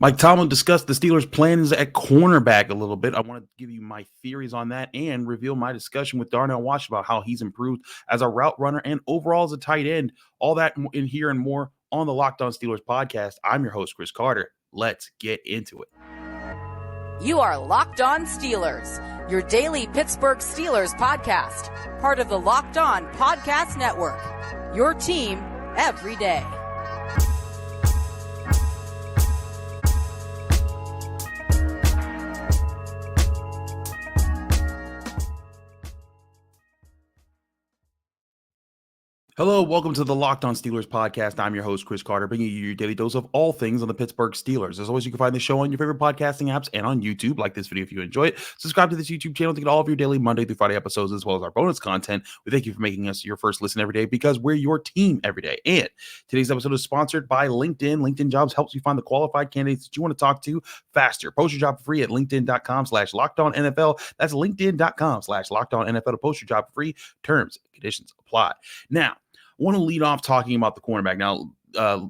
Mike Tomlin discussed the Steelers' plans at cornerback a little bit. I want to give you my theories on that and reveal my discussion with Darnell Washington about how he's improved as a route runner and overall as a tight end. All that in here and more on the Locked On Steelers podcast. I'm your host, Chris Carter. Let's get into it. You are Locked On Steelers, your daily Pittsburgh Steelers podcast, part of the Locked On Podcast Network, your team every day. Hello, welcome to the Locked On Steelers podcast. I'm your host, Chris Carter, bringing you your daily dose of all things on the Pittsburgh Steelers. As always, you can find the show on your favorite podcasting apps and on YouTube. Like this video if you enjoy it. Subscribe to this YouTube channel to get all of your daily Monday through Friday episodes, as well as our bonus content. We thank you for making us your first listen every day because we're your team every day. And today's episode is sponsored by LinkedIn. LinkedIn Jobs helps you find the qualified candidates that you want to talk to faster. Post your job for free at linkedin.com/LockedOnNFL. That's linkedin.com/LockedOnNFL to post your job for free. Terms and conditions apply. Now, I want to lead off talking about the cornerback. Now,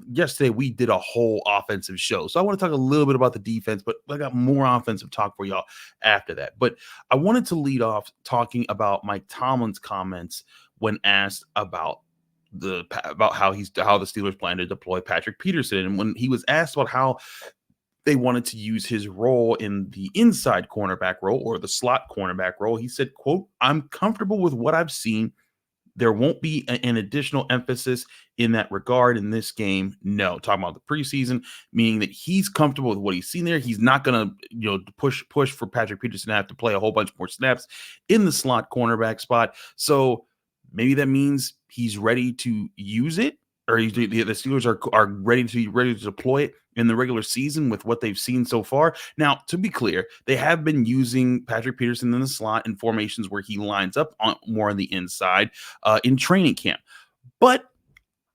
yesterday we did a whole offensive show, so I want to talk a little bit about the defense, but I got more offensive talk for y'all after that. But I wanted to lead off talking about Mike Tomlin's comments when asked about how the Steelers plan to deploy Patrick Peterson, and when he was asked about how they wanted to use his role in the inside cornerback role or the slot cornerback role, he said, quote, "I'm comfortable with what I've seen. There won't be an additional emphasis in that regard in this game." No, talking about the preseason, meaning that he's comfortable with what he's seen there. He's not going to, push for Patrick Peterson to have to play a whole bunch more snaps in the slot cornerback spot. So maybe that means he's ready to use it, or the Steelers are ready to deploy it in the regular season with what they've seen so far. Now, to be clear, they have been using Patrick Peterson in the slot in formations where he lines up more on the inside in training camp. But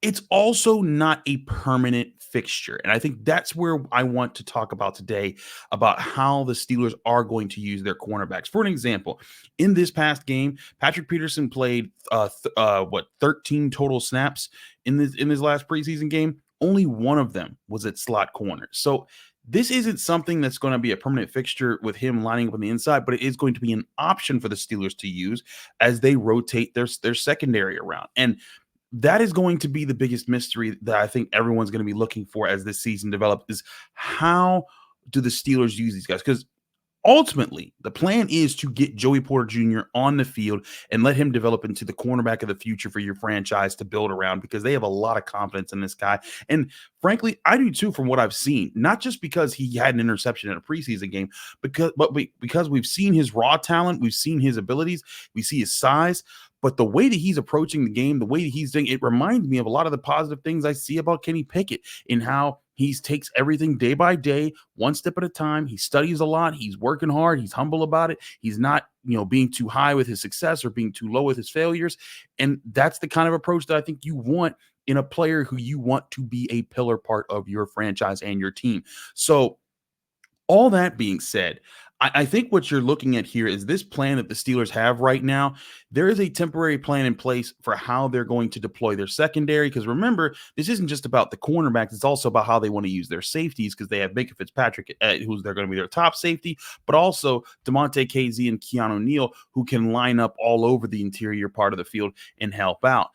it's also not a permanent fixture. And I think that's where I want to talk about today, about how the Steelers are going to use their cornerbacks. For an example, in this past game, Patrick Peterson played 13 total snaps in his last preseason game. Only one of them was at slot corner. So this isn't something that's going to be a permanent fixture with him lining up on the inside, but it is going to be an option for the Steelers to use as they rotate their secondary around. And that is going to be the biggest mystery that I think everyone's going to be looking for as this season develops, is how do the Steelers use these guys? Because ultimately, the plan is to get Joey Porter Jr. on the field and let him develop into the cornerback of the future for your franchise to build around, because they have a lot of confidence in this guy. And frankly, I do too, from what I've seen, not just because he had an interception in a preseason game, because we've seen his raw talent, we've seen his abilities, we see his size. But the way that he's approaching the game, the way that he's doing, it reminds me of a lot of the positive things I see about Kenny Pickett, in how he takes everything day by day, one step at a time. He studies a lot. He's working hard. He's humble about it. He's not, being too high with his success or being too low with his failures. And that's the kind of approach that I think you want in a player who you want to be a pillar part of your franchise and your team. So all that being said, I think what you're looking at here is this plan that the Steelers have right now. There is a temporary plan in place for how they're going to deploy their secondary, because remember, this isn't just about the cornerbacks. It's also about how they want to use their safeties, because they have Minka Fitzpatrick, who's they're going to be their top safety, but also DeMonte KZ and Keanu Neal, who can line up all over the interior part of the field and help out.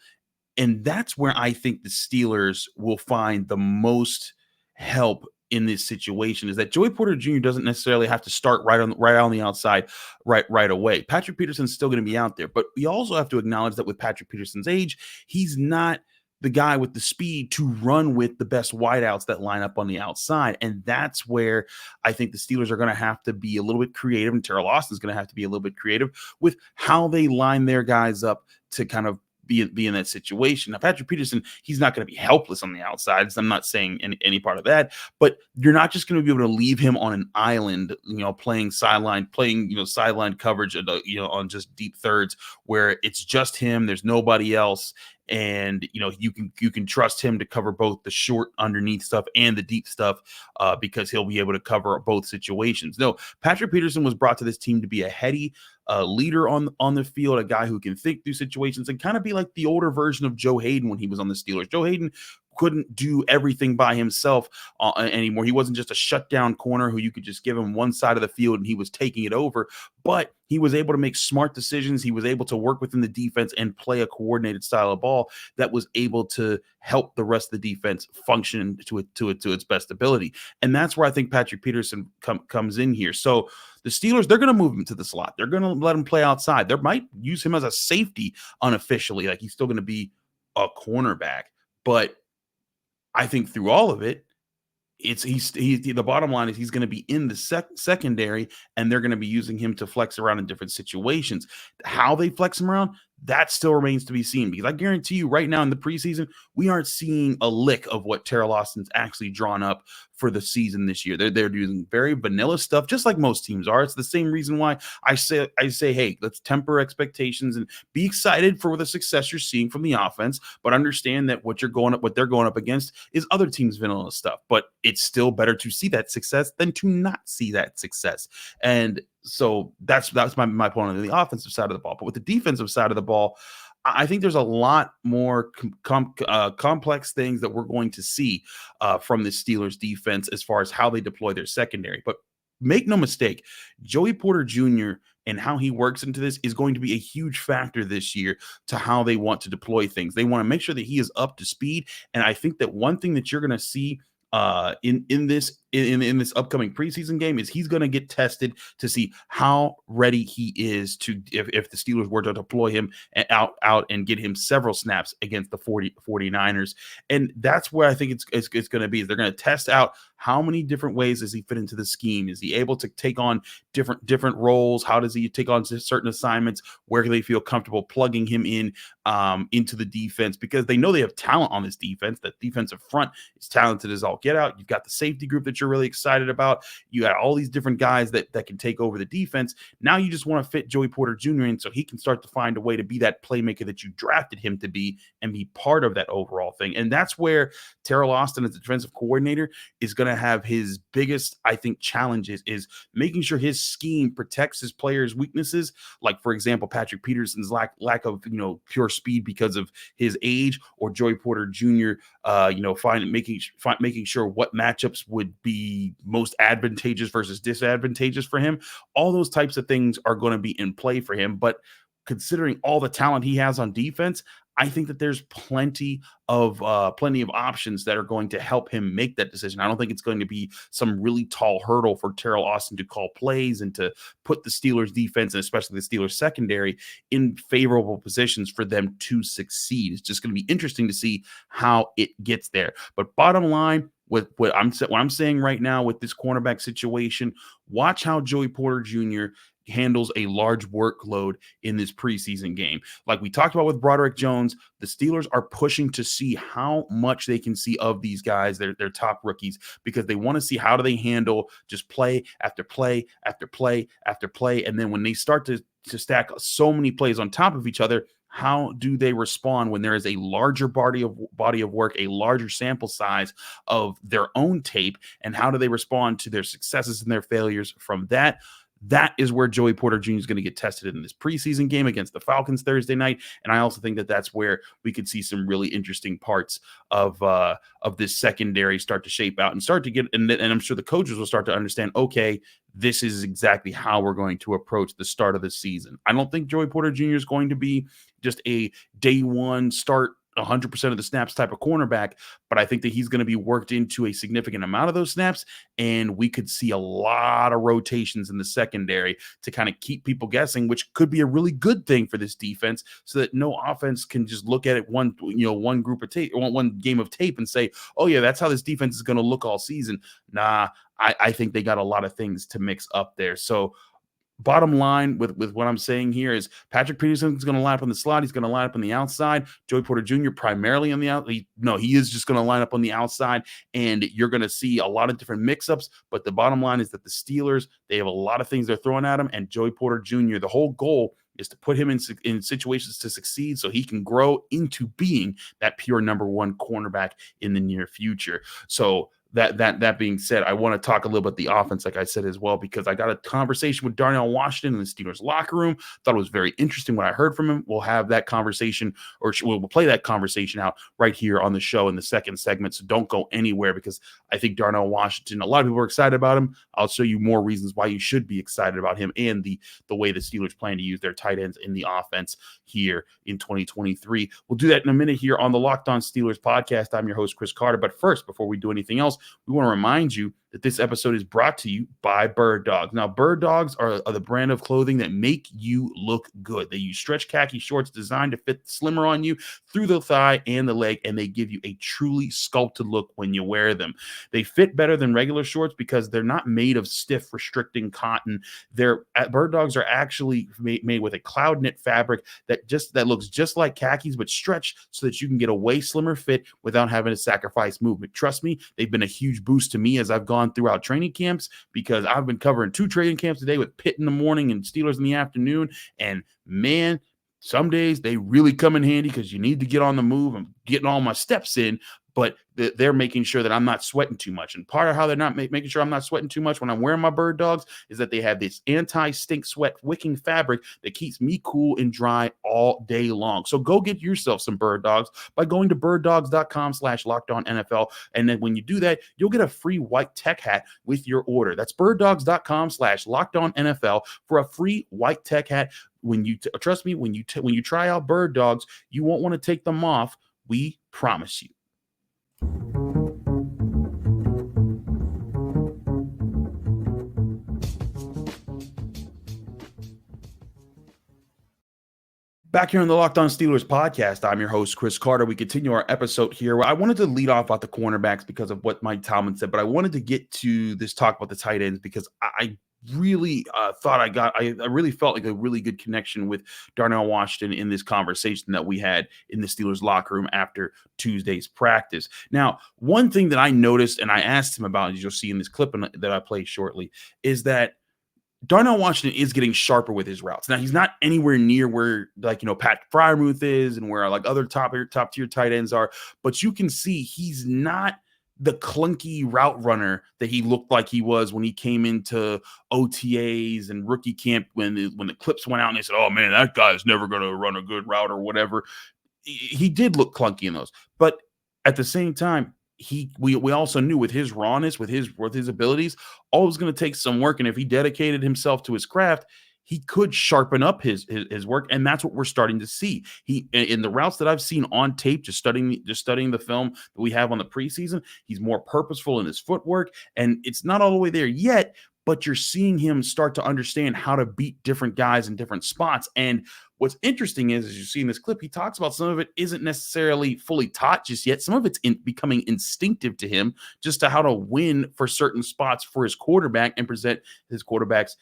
And that's where I think the Steelers will find the most help in this situation, is that Joey Porter Jr. doesn't necessarily have to start right on the outside right away. Patrick Peterson's still going to be out there, but we also have to acknowledge that with Patrick Peterson's age, he's not the guy with the speed to run with the best wideouts that line up on the outside. And that's where I think the Steelers are going to have to be a little bit creative, and Teryl Austin is going to have to be a little bit creative with how they line their guys up to kind of be in that situation. Now, Patrick Peterson, he's not going to be helpless on the outside. So I'm not saying any part of that, but you're not just going to be able to leave him on an island, playing sideline coverage, on just deep thirds where it's just him. There's nobody else. And, you can trust him to cover both the short underneath stuff and the deep stuff because he'll be able to cover both situations. No, Patrick Peterson was brought to this team to be a heady leader on the field, a guy who can think through situations and kind of be like the older version of Joe Hayden when he was on the Steelers. Joe Hayden couldn't do everything by himself anymore. He wasn't just a shutdown corner who you could just give him one side of the field and he was taking it over, but he was able to make smart decisions. He was able to work within the defense and play a coordinated style of ball that was able to help the rest of the defense function to its best ability. And that's where I think Patrick Peterson comes in here. So the Steelers, they're going to move him to the slot. They're going to let him play outside. They might use him as a safety unofficially. Like, he's still going to be a cornerback. But I think through all of it, the bottom line is he's going to be in the secondary, and they're going to be using him to flex around in different situations. How they flex him around, that still remains to be seen, because I guarantee you right now in the preseason, we aren't seeing a lick of what Teryl Austin's actually drawn up for the season this year. They're doing very vanilla stuff, just like most teams are. It's the same reason why I say, hey, let's temper expectations and be excited for the success you're seeing from the offense, but understand that what they're going up against is other teams' vanilla stuff. But it's still better to see that success than to not see that success. And so that's my point on the offensive side of the ball. But with the defensive side of the ball, I think there's a lot more complex things that we're going to see from the Steelers defense as far as how they deploy their secondary. But make no mistake, Joey Porter Jr. and how he works into this is going to be a huge factor this year to how they want to deploy things. They want to make sure that he is up to speed. And I think that one thing that you're going to see in this upcoming preseason game is he's going to get tested to see how ready he is to, if the Steelers were to deploy him out and get him several snaps against the 49ers. And that's where I think it's going to be. They're going to test out how many different ways does he fit into the scheme? Is he able to take on different roles? How does he take on certain assignments? Where do they feel comfortable plugging him in into the defense? Because they know they have talent on this defense. That defensive front is talented as all get out. You've got the safety group that you're really excited about. You got all these different guys that can take over the defense. Now you just want to fit Joey Porter Jr. in so he can start to find a way to be that playmaker that you drafted him to be and be part of that overall thing. And that's where Teryl Austin as the defensive coordinator is going to have his biggest, I think, challenges is making sure his scheme protects his players' weaknesses. Like, for example, Patrick Peterson's lack of, pure speed because of his age, or Joey Porter Jr., making sure what matchups would be most advantageous versus disadvantageous for him. All those types of things are going to be in play for him. But considering all the talent he has on defense, I think that there's plenty of options that are going to help him make that decision. I don't think it's going to be some really tall hurdle for Teryl Austin to call plays and to put the Steelers defense, and especially the Steelers secondary, in favorable positions for them to succeed. It's just going to be interesting to see how it gets there. But bottom line, with what I'm saying right now with this cornerback situation, watch how Joey Porter Jr. handles a large workload in this preseason game. Like we talked about with Broderick Jones, the Steelers are pushing to see how much they can see of these guys, their top rookies, because they want to see how do they handle just play after play after play after play. And then when they start to stack so many plays on top of each other, how do they respond when there is a larger body of work, a larger sample size of their own tape, and how do they respond to their successes and their failures from that? That is where Joey Porter Jr. is going to get tested in this preseason game against the Falcons Thursday night. And I also think that that's where we could see some really interesting parts of this secondary start to shape out and start to get, and I'm sure the coaches will start to understand, okay, this is exactly how we're going to approach the start of the season. I don't think Joey Porter Jr. is going to be just a day one start 100% of the snaps type of cornerback, but I think that he's going to be worked into a significant amount of those snaps, and we could see a lot of rotations in the secondary to kind of keep people guessing, which could be a really good thing for this defense, so that no offense can just look at it one group of tape, one game of tape, and say, oh yeah, that's how this defense is going to look all season. Nah, I think they got a lot of things to mix up there. So bottom line with what I'm saying here is Patrick Peterson is going to line up on the slot. He's going to line up on the outside. Joey Porter Jr. primarily on the out. He is just going to line up on the outside, and you're going to see a lot of different mix-ups. But the bottom line is that the Steelers, they have a lot of things they're throwing at him, and Joey Porter Jr., the whole goal is to put him in situations to succeed so he can grow into being that pure number one cornerback in the near future. So That being said, I want to talk a little bit the offense, like I said as well, because I got a conversation with Darnell Washington in the Steelers locker room. Thought it was very interesting what I heard from him. We'll have that conversation, or we'll play that conversation out right here on the show in the second segment. So don't go anywhere, because I think Darnell Washington, a lot of people are excited about him. I'll show you more reasons why you should be excited about him and the way the Steelers plan to use their tight ends in the offense here in 2023. We'll do that in a minute here on the Locked On Steelers podcast. I'm your host, Chris Carter. But first, before we do anything else, we want to remind you that this episode is brought to you by Bird Dogs. Now, Bird Dogs are the brand of clothing that make you look good. They use stretch khaki shorts designed to fit slimmer on you through the thigh and the leg, and they give you a truly sculpted look when you wear them. They fit better than regular shorts because they're not made of stiff, restricting cotton. Bird Dogs are actually made with a cloud knit fabric that looks just like khakis, but stretched so that you can get a way slimmer fit without having to sacrifice movement. Trust me, they've been a huge boost to me as I've gone throughout training camps, because I've been covering 2 training camps today with Pitt in the morning and Steelers in the afternoon. And man, some days they really come in handy because you need to get on the move. I'm getting all my steps in, but they're making sure that I'm not sweating too much. And part of how they're not making sure I'm not sweating too much when I'm wearing my Bird Dogs is that they have this anti-stink sweat wicking fabric that keeps me cool and dry all day long. So go get yourself some Bird Dogs by going to birddogs.com/lockedonnfl. And then when you do that, you'll get a free white tech hat with your order. That's birddogs.com/lockedonnfl for a free white tech hat. Trust me, when you try out Bird Dogs, you won't want to take them off. We promise you. Back here on the Locked On Steelers podcast, I'm your host, Chris Carter. We continue our episode here. I wanted to lead off about the cornerbacks because of what Mike Tomlin said, but I wanted to get to this talk about the tight ends because I really I really felt like a really good connection with Darnell Washington in this conversation that we had in the Steelers locker room after Tuesday's practice. Now, one thing that I noticed and I asked him about, as you'll see in this clip that I play shortly, is that Darnell Washington is getting sharper with his routes. Now, he's not anywhere near where, Pat Freiermuth is and where other top tier tight ends are, but you can see he's not the clunky route runner that he looked like he was when he came into OTAs and rookie camp when the clips went out and they said, oh man, that guy's never going to run a good route or whatever. He did look clunky in those, but at the same time, we also knew with his rawness, with his abilities, all it was going to take some work. And if he dedicated himself to his craft, he could sharpen up his work, and that's what we're starting to see. He, in the routes that I've seen on tape, just studying the film that we have on the preseason, he's more purposeful in his footwork, and it's not all the way there yet, but you're seeing him start to understand how to beat different guys in different spots. And what's interesting is, as you see in this clip, he talks about some of it isn't necessarily fully taught just yet. Some of it's becoming instinctive to him, just to how to win for certain spots for his quarterback and present his quarterbacks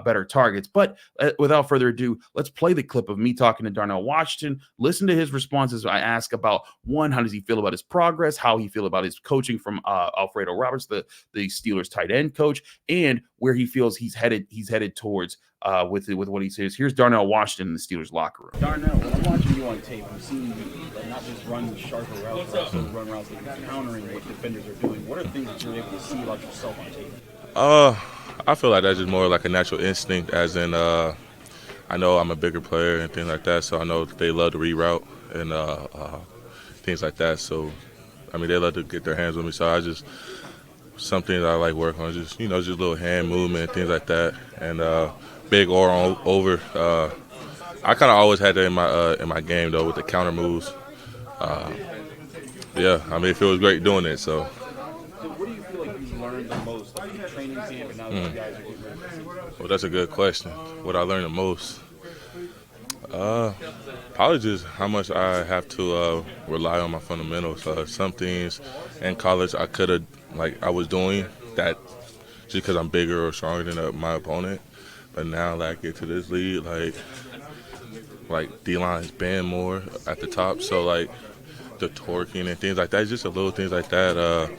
better targets. But without further ado, let's play the clip of me talking to Darnell Washington. Listen to his responses. I ask about, one, how does he feel about his progress, how he feel about his coaching from Alfredo Roberts, the Steelers tight end coach, and where he feels he's headed towards with what he says. Here's Darnell Washington in the Steelers locker room. Darnell, when I'm watching you on tape, I'm seeing you not just run sharper routes, but also run routes that you're countering what defenders are doing. What are things that you're able to see about yourself on tape? I feel like that's just more like a natural instinct, as in I know I'm a bigger player and things like that, so I know they love to reroute and things like that. So, I mean, they love to get their hands on me. So some things I like work on, just little hand movement and things like that, and big or over. I kind of always had that in my game though with the counter moves. Yeah, I mean, it feels great doing it. So. What do you feel like you learned the most, like in training camp, and now that you guys are getting ready to see? Well, that's a good question. What I learned the most? Probably just how much I have to rely on my fundamentals. Some things in college I could have, I was doing that just because I'm bigger or stronger than my opponent. But now, I get to this league, D-lines bend more at the top. So, the torquing and things like that, just the little things like that.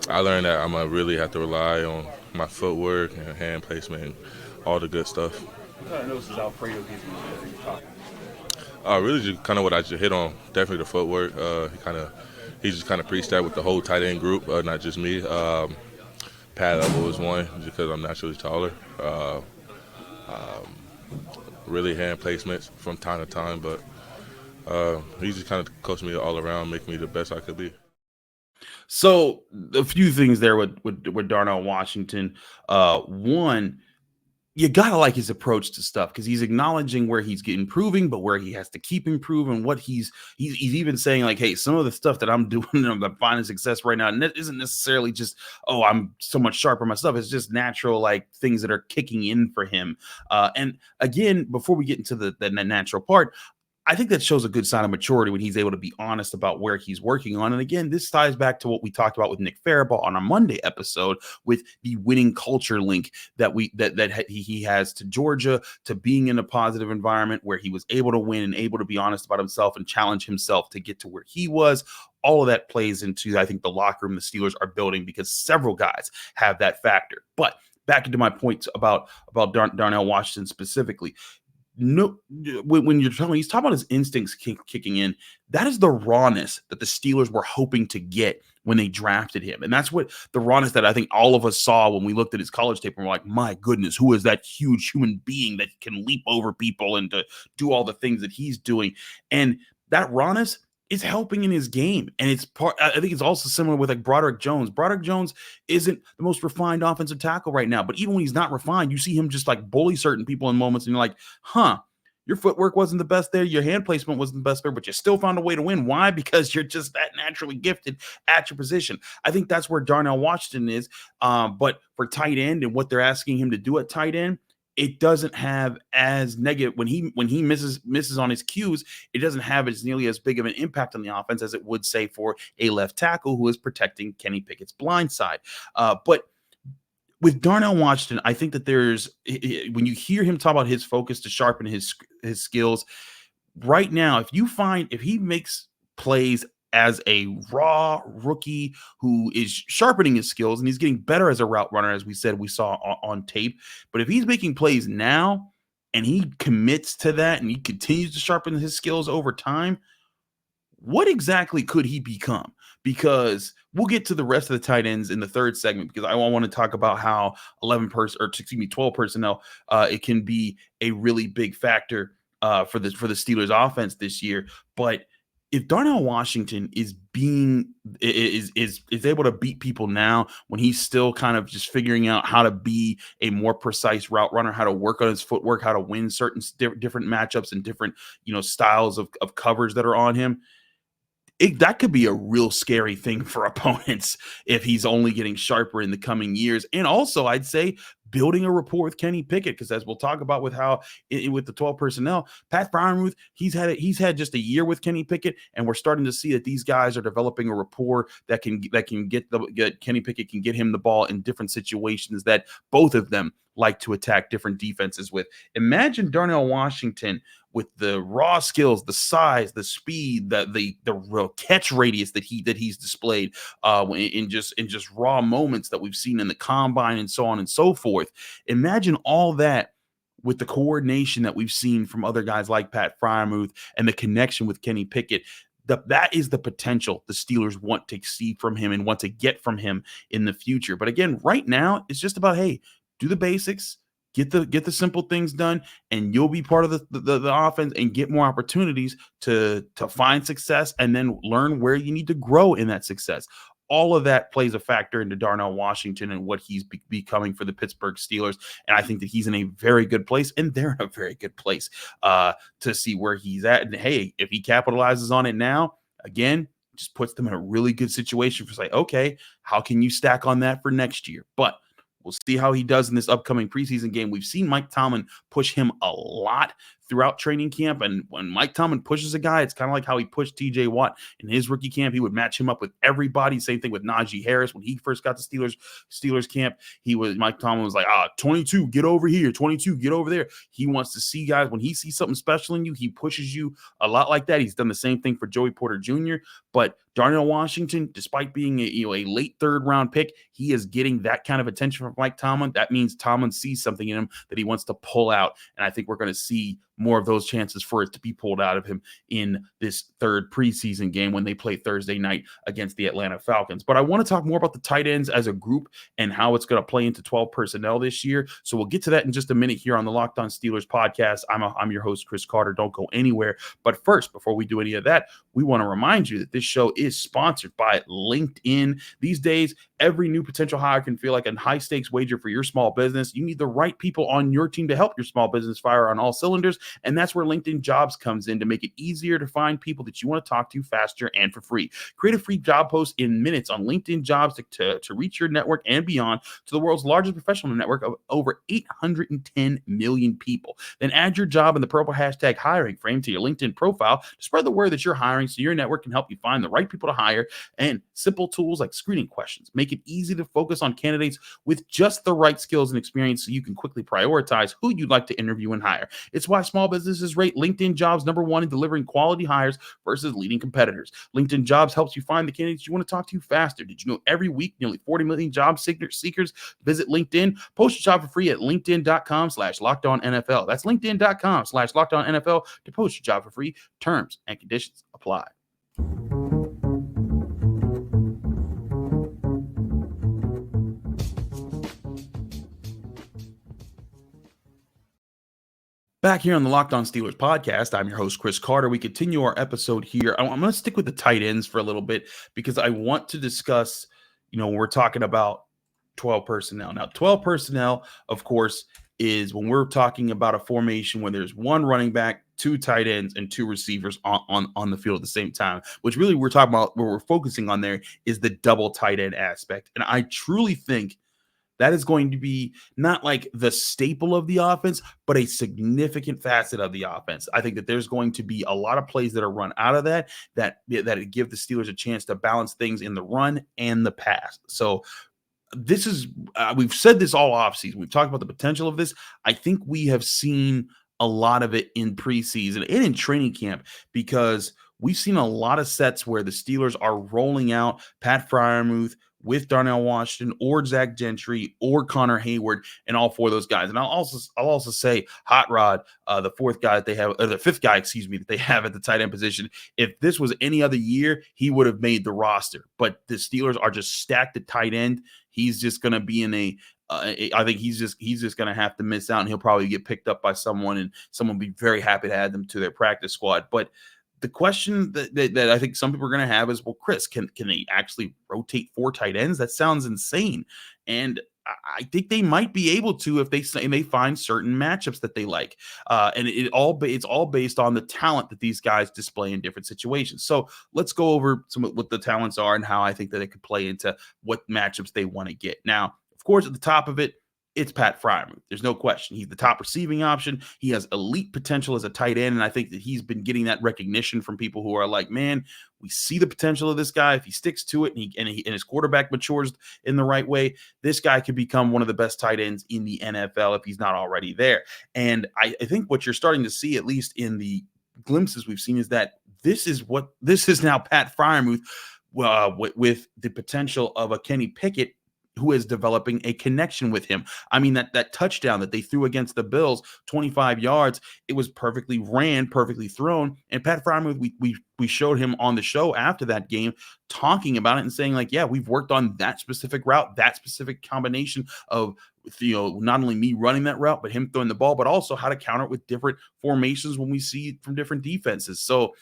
I learned that I'm going to really have to rely on my footwork and hand placement and all the good stuff. What kind of notices Alfredo gives you when you talk? Really just kind of what I just hit on, definitely the footwork. He kind of he just kind of preached that with the whole tight end group, not just me. Pad level was one because I'm naturally taller. Really hand placements from time to time, but he just kind of coached me all around, making me the best I could be. So a few things there with Darnell Washington. One, you gotta like his approach to stuff because he's acknowledging where he's improving, but where he has to keep improving. What he's even saying like, hey, some of the stuff that I'm doing, I'm finding success right now, and that isn't necessarily just, oh, I'm so much sharper myself. It's just natural, like things that are kicking in for him. And again, before we get into the natural part, I think that shows a good sign of maturity when he's able to be honest about where he's working on. And again, this ties back to what we talked about with Nick Farabaugh on our Monday episode with the winning culture link that he has to Georgia, to being in a positive environment where he was able to win and able to be honest about himself and challenge himself to get to where he was. All of that plays into, I think, the locker room the Steelers are building because several guys have that factor. But back into my point about Darnell Washington specifically. No, when he's talking about his instincts kicking in, that is the rawness that the Steelers were hoping to get when they drafted him. And that's what the rawness that I think all of us saw when we looked at his college tape and we're like, my goodness, who is that huge human being that can leap over people and to do all the things that he's doing? And that rawness is helping in his game. And it's part, I think it's also similar with like Broderick Jones. Broderick Jones isn't the most refined offensive tackle right now, but even when he's not refined, you see him just like bully certain people in moments and you're like, your footwork wasn't the best there. Your hand placement wasn't the best there, but you still found a way to win. Why? Because you're just that naturally gifted at your position. I think that's where Darnell Washington is. But for tight end and what they're asking him to do at tight end, it doesn't have as negative when he misses on his cues. It doesn't have as nearly as big of an impact on the offense as it would say for a left tackle who is protecting Kenny Pickett's blind side. But with Darnell Washington, I think that when you hear him talk about his focus to sharpen his skills right now, if he makes plays as a raw rookie who is sharpening his skills and he's getting better as a route runner, as we said, we saw on tape. But if he's making plays now and he commits to that and he continues to sharpen his skills over time, what exactly could he become? Because we'll get to the rest of the tight ends in the third segment, because I want to talk about how 12 personnel, it can be a really big factor for the Steelers offense this year. But if Darnell Washington is able to beat people now when he's still kind of just figuring out how to be a more precise route runner, how to work on his footwork, how to win certain different matchups and different styles of covers that are on him, that could be a real scary thing for opponents if he's only getting sharper in the coming years. And also, I'd say building a rapport with Kenny Pickett, because as we'll talk about with how with the 12 personnel, Pat Freiermuth, he's had just a year with Kenny Pickett, and we're starting to see that these guys are developing a rapport that can get Kenny Pickett can get him the ball in different situations that both of them like to attack different defenses with. Imagine Darnell Washington with the raw skills, the size, the speed, the real catch radius that he's displayed in just raw moments that we've seen in the combine and so on and so forth. Imagine all that with the coordination that we've seen from other guys like Pat Freiermuth and the connection with Kenny Pickett. That is the potential the Steelers want to see from him and want to get from him in the future. But again, right now, it's just about, hey, do the basics, get the simple things done, and you'll be part of the offense and get more opportunities to find success and then learn where you need to grow in that success. All of that plays a factor into Darnell Washington and what he's becoming for the Pittsburgh Steelers. And I think that he's in a very good place, and they're in a very good place to see where he's at. And hey, if he capitalizes on it now, again, just puts them in a really good situation for say, okay, how can you stack on that for next year? But we'll see how he does in this upcoming preseason game. We've seen Mike Tomlin push him a lot throughout training camp. And when Mike Tomlin pushes a guy, it's kind of like how he pushed TJ Watt in his rookie camp. He would match him up with everybody. Same thing with Najee Harris. When he first got to Steelers camp, Mike Tomlin was like, 22, get over here. 22, get over there. He wants to see guys. When he sees something special in you, he pushes you a lot like that. He's done the same thing for Joey Porter Jr. But Darnell Washington, despite being a late third round pick, he is getting that kind of attention from Mike Tomlin. That means Tomlin sees something in him that he wants to pull out. And I think we're going to see more of those chances for it to be pulled out of him in this third preseason game when they play Thursday night against the Atlanta Falcons. But I want to talk more about the tight ends as a group and how it's going to play into 12 personnel this year. So we'll get to that in just a minute here on the Locked On Steelers podcast. I'm your host, Chris Carter. Don't go anywhere. But first, before we do any of that, we want to remind you that this show is sponsored by LinkedIn. These days, every new potential hire can feel like a high-stakes wager for your small business. You need the right people on your team to help your small business fire on all cylinders, and that's where LinkedIn Jobs comes in to make it easier to find people that you want to talk to faster and for free. Create a free job post in minutes on LinkedIn Jobs to reach your network and beyond to the world's largest professional network of over 810 million people. Then add your job in the purple hashtag hiring frame to your LinkedIn profile to spread the word that you're hiring so your network can help you find the right people to hire. And simple tools like screening questions make it easy to focus on candidates with just the right skills and experience so you can quickly prioritize who you'd like to interview and hire. It's why small businesses rate LinkedIn Jobs #1 in delivering quality hires versus leading competitors. LinkedIn Jobs helps you find the candidates you want to talk to faster. Did you know every week nearly 40 million job seekers visit LinkedIn? Post your job for free at linkedin.com/LockedOnNFL. That's linkedin.com/LockedOnNFL to post your job for free. Terms and conditions apply. Back here on the Locked On Steelers podcast, I'm your host, Chris Carter. We continue our episode here. I'm going to stick with the tight ends for a little bit because I want to discuss, we're talking about 12 personnel. Now, 12 personnel, of course, is when we're talking about a formation where there's one running back, two tight ends, and two receivers on the field at the same time, which really we're talking about, where we're focusing on there is the double tight end aspect. And I truly think that is going to be not like the staple of the offense, but a significant facet of the offense. I think that there's going to be a lot of plays that are run out of that give the Steelers a chance to balance things in the run and the pass. So this is, we've said this all offseason. We've talked about the potential of this. I think we have seen a lot of it in preseason and in training camp because we've seen a lot of sets where the Steelers are rolling out Pat Freiermuth with Darnell Washington or Zach Gentry or Connor Hayward and all four of those guys. And I'll also say Hot Rod, the fourth guy that they have, or the fifth guy, that they have at the tight end position. If this was any other year, he would have made the roster. But the Steelers are just stacked at tight end. He's just going to be in I think he's just going to have to miss out, and he'll probably get picked up by someone, and someone will be very happy to add them to their practice squad. But the question that I think some people are going to have is, well, Chris, can they actually rotate four tight ends? That sounds insane. And I think they might be able to if they find certain matchups that they like. And it's all based on the talent that these guys display in different situations. So let's go over what the talents are and how I think that it could play into what matchups they want to get. Now, of course, at the top of it, it's Pat Freiermuth. There's no question. He's the top receiving option. He has elite potential as a tight end, and I think that he's been getting that recognition from people who are like, man, we see the potential of this guy. If he sticks to it and his quarterback matures in the right way, this guy could become one of the best tight ends in the NFL if he's not already there. And I think what you're starting to see, at least in the glimpses we've seen, is that this is now Pat Freiermuth with the potential of a Kenny Pickett, who is developing a connection with him. I mean, that touchdown that they threw against the Bills, 25 yards, it was perfectly ran, perfectly thrown. And Pat Freiermuth, we showed him on the show after that game talking about it and saying, like, yeah, we've worked on that specific route, that specific combination of, not only me running that route, but him throwing the ball, but also how to counter it with different formations when we see it from different defenses. So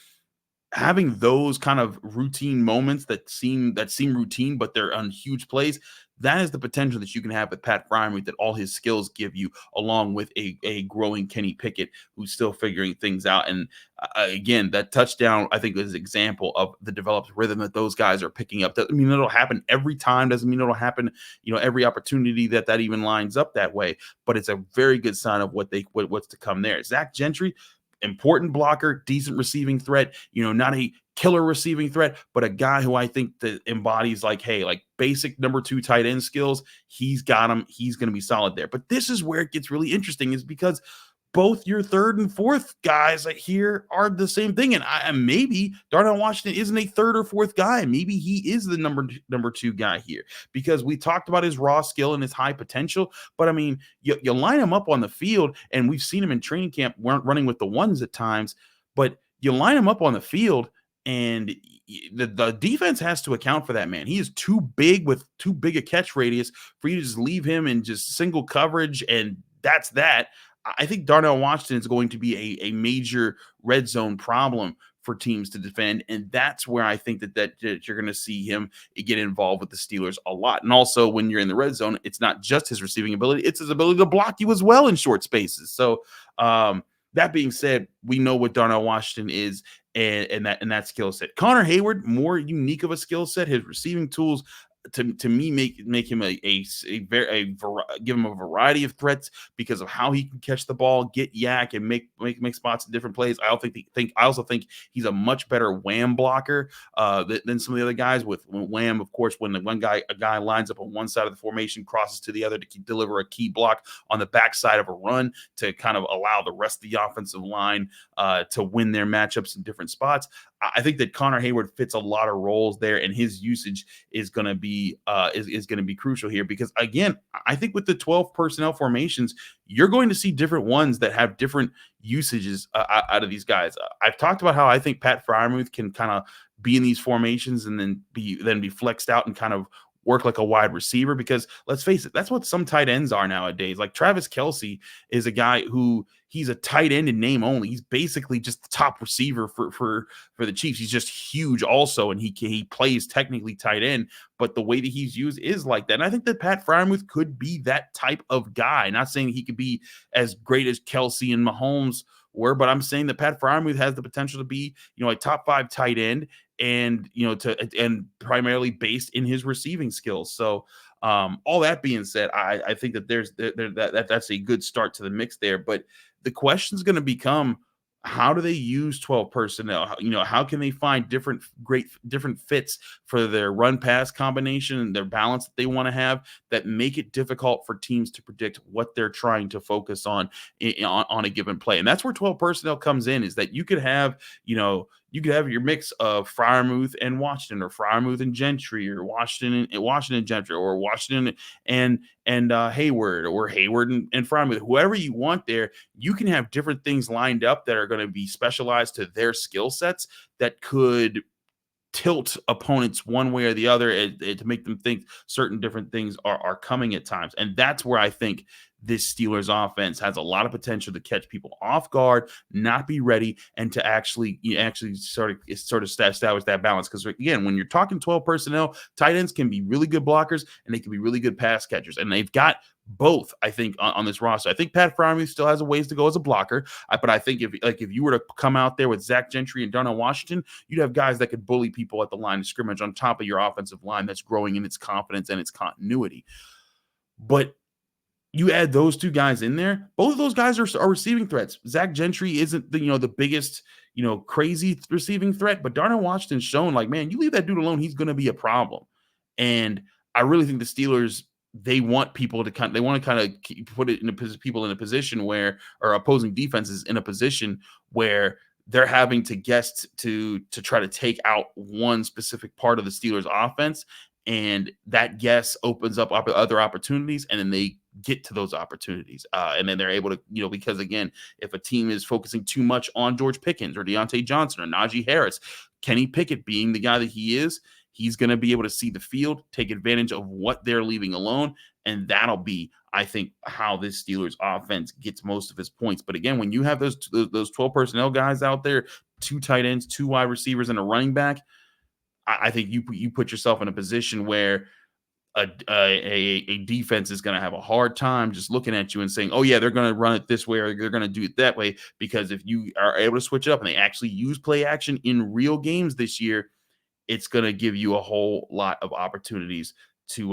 having those kind of routine moments that seem routine, but they're on huge plays, that is the potential that you can have with Pat Freiermuth, that all his skills give you, along with a growing Kenny Pickett who's still figuring things out. And again, that touchdown, I think, is an example of the developed rhythm that those guys are picking up. Doesn't mean it'll happen every time. Doesn't mean it'll happen, every opportunity that even lines up that way. But it's a very good sign of what's to come there. Zach Gentry, important blocker, decent receiving threat, not a killer receiving threat, but a guy who I think that embodies like basic number 2 tight end skills. He's got him. He's going to be solid there. But this is where it gets really interesting, is because both your third and fourth guys here are the same thing. And maybe Darnell Washington isn't a third or fourth guy. Maybe he is the number two guy here, because we talked about his raw skill and his high potential. But I mean, you line him up on the field, and we've seen him in training camp running with the ones at times, but you line him up on the field, and the defense has to account for that, man. He is too big with too big a catch radius for you to just leave him in just single coverage, and that's that. I think Darnell Washington is going to be a major red zone problem for teams to defend, and that's where I think that you're going to see him get involved with the Steelers a lot. And also, when you're in the red zone, it's not just his receiving ability, it's his ability to block you as well in short spaces. So that being said, we know what Darnell Washington is and that skill set. Connor Hayward, more unique of a skill set. His receiving tools to me make him give him a variety of threats because of how he can catch the ball, get yak, and make spots in different plays. I also think he's a much better wham blocker than some of the other guys. With wham, of course, when a guy lines up on one side of the formation, crosses to the other to deliver a key block on the backside of a run to kind of allow the rest of the offensive line to win their matchups in different spots. I think that Connor Hayward fits a lot of roles there, and his usage is going to be crucial here, because again, I think with the 12 personnel formations, you're going to see different ones that have different usages out of these guys. I've talked about how I think Pat Freiermuth can kind of be in these formations and then be flexed out and kind of work like a wide receiver, because let's face it, that's what some tight ends are nowadays. Like Travis Kelce is a guy who he's a tight end in name only. He's basically just the top receiver for the Chiefs. He's just huge also, and he plays technically tight end, but the way that he's used is like that. And I think that Pat Freiermuth could be that type of guy. Not saying he could be as great as Kelce and Mahomes were, but I'm saying that Pat Freiermuth has the potential to be, a top 5 tight end, and and primarily based in his receiving skills. So all that being said, I think that that's a good start to the mix there. But the question is going to become, how do they use 12 personnel? How can they find different fits for their run pass combination and their balance that they want to have that make it difficult for teams to predict what they're trying to focus on a given play? And that's where 12 personnel comes in, is that you could have, your mix of Freiermuth and Washington, or Freiermuth and Gentry, or Washington and Gentry, or Washington and Hayward, or Hayward and Freiermuth, whoever you want there. You can have different things lined up that are going to be specialized to their skill sets that could tilt opponents one way or the other to make them think certain different things are coming at times. And that's where I think this Steelers offense has a lot of potential to catch people off guard, not be ready, and to actually sort of establish that balance. Because again, when you're talking 12 personnel, tight ends can be really good blockers and they can be really good pass catchers, and they've got both, I think, on this roster. I think Pat Freiermuth still has a ways to go as a blocker, but I think if you were to come out there with Zach Gentry and Darnell Washington, you'd have guys that could bully people at the line of scrimmage on top of your offensive line that's growing in its confidence and its continuity. But you add those two guys in there, both of those guys are receiving threats. Zach Gentry isn't the biggest, crazy receiving threat, but Darnell Washington's shown, like, man, you leave that dude alone, he's going to be a problem. And I really think the Steelers, they want people to kind of put it people in a position where, or opposing defenses in a position where they're having to guess to try to take out one specific part of the Steelers offense. And that guess opens up other opportunities, and then they get to those opportunities. And then they're able to, because again, if a team is focusing too much on George Pickens or Deontay Johnson or Najee Harris, Kenny Pickett being the guy that he is, he's going to be able to see the field, take advantage of what they're leaving alone. And that'll be, I think, how this Steelers offense gets most of his points. But again, when you have those 12 personnel guys out there, 2 tight ends, 2 wide receivers, and a running back, I think you put yourself in a position where a defense is going to have a hard time just looking at you and saying, oh, yeah, they're going to run it this way or they're going to do it that way. Because if you are able to switch up and they actually use play action in real games this year, it's going to give you a whole lot of opportunities to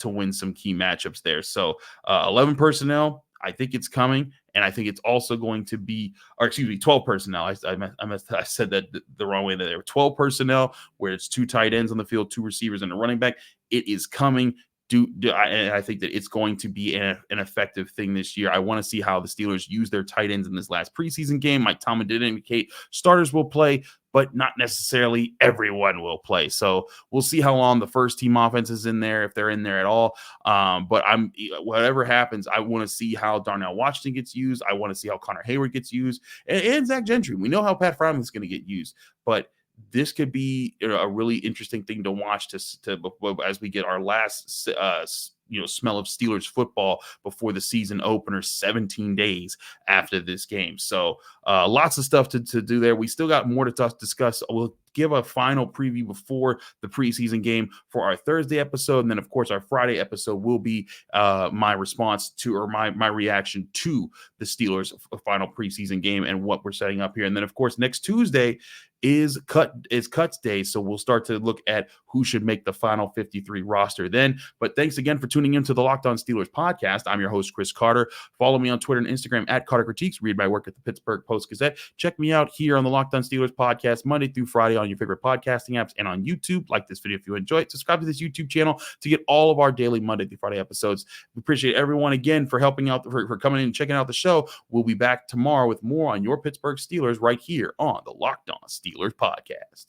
win some key matchups there. So 11 personnel, I think it's coming. And I think it's also going to be, 12 personnel. I said that the wrong way. There were 12 personnel where it's 2 tight ends on the field, 2 receivers, and a running back. It is coming. I think that it's going to be an effective thing this year. I want to see how the Steelers use their tight ends in this last preseason game. Mike Tomlin did indicate starters will play, but not necessarily everyone will play. So we'll see how long the first team offense is in there, if they're in there at all. But whatever happens, I want to see how Darnell Washington gets used. I want to see how Connor Hayward gets used, and Zach Gentry. We know how Pat Freiermuth is going to get used, but this could be a really interesting thing to watch as we get our last smell of Steelers football before the season opener 17 days after this game. So lots of stuff to do there. We still got more to discuss. We'll give a final preview before the preseason game for our Thursday episode. And then, of course, our Friday episode will be my response to, or my reaction to the Steelers' final preseason game and what we're setting up here. And then, of course, next Tuesday is cuts day, so we'll start to look at who should make the final 53 roster then. But thanks again for tuning into the Locked On Steelers podcast. I'm your host, Chris Carter. Follow me on Twitter and Instagram at Carter Critiques. Read my work at the Pittsburgh Post-Gazette. Check me out here on the Locked On Steelers podcast Monday through Friday on your favorite podcasting apps and on YouTube. Like this video if you enjoy it. Subscribe to this YouTube channel to get all of our daily Monday through Friday episodes. We appreciate everyone again for helping out, for coming in and checking out the show. We'll be back tomorrow with more on your Pittsburgh Steelers right here on the Locked On Steelers podcast.